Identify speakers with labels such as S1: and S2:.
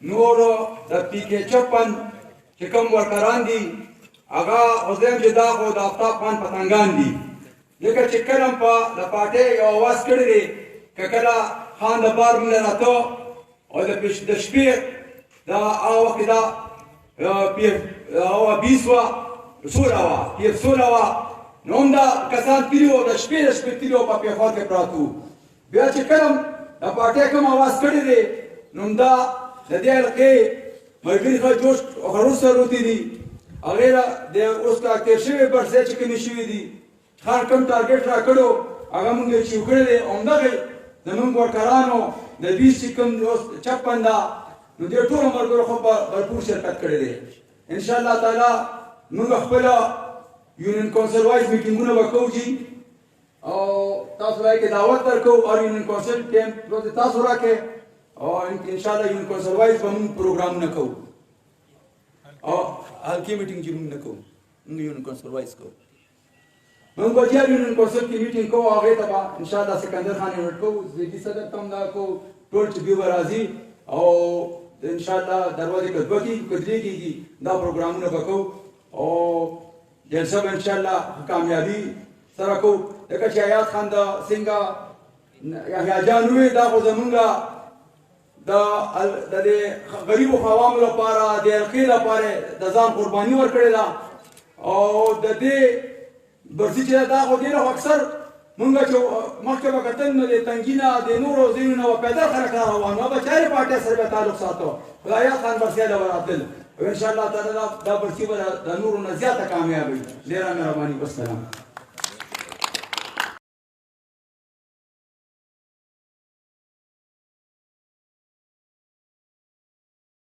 S1: نورو د پی کې 56 چې کوم ورکران دي هغه اوسم چې دا خو د آفتاب خان پتنګان دي ځکه چې کله په د پارټۍ یو اواز کړی دی که کله خان د بار موږ راته او د شپې دا هغه وخت دا هوا 20 وه سوله وه پیر سوله وه نو هم دا کسان تللي وو د شپې تللي وو په پېښور کې پراته وو بیا چې کله د پارټۍ کوم اواز کړی دی نو همدا د دې حلقې ملګري ښه جوش خروش سره وتي دي هغې د اوس کا تېر شوي برسۍ چې کومې شوي دي خان کوم ټارګېټ را کړو هغه مونږ یې چیو کړی دی همدغې زمونږ ورکرانو د 20 چې کوم اوس 56 ده نو دې ټولو ملګرو خو بھرپور شرکت کړی دی انشاءالله تعالی مونږ خپله یونین کونسل وایز میټینګونه به کوو جي او تاسو رای کې دعوت درکوو او یونین کونسل کیمپ تاسو راکړئ او انشاءالله یونین کونسل وایز به مونږ پروګرامونه کوو او حلقې میټینګ چې مونږ نه کوو مونږ یونین کونسل وایز کوو مونږ به جیل یونین کونسل کې میټینګ کوو هغې ته به انشاءالله سکندر خان انویټ کوو زیدي صدر ته هم دا کوو ټول چې دوی به راځي او انشاءالله دروازې که 2 کېږي که 3 کېږي دا پروګرامونه به کوو او جلسه به انشاءالله کامیابي سره کوو لکه چې حیات خان د څنګه یحیی جان وویل دا خو زمونږ د دې غریبو عوامو لپاره د حلقې لپاره د ځان قرباني ورکړې ده او د دې برسي چې دا خو ډېره اکثر مونږ چې مخکې به کتل نو د تنګي نه د نورو ځایونو نه به پیدل خلک را روان وو به چارې پارټۍ سره به تعلق ساتو خو حیات خان برسۍ له وراتل او انشاءالله تعالی دا برسي به د نورو نه زیاته کامیابوي ډېره مهرباني والسلام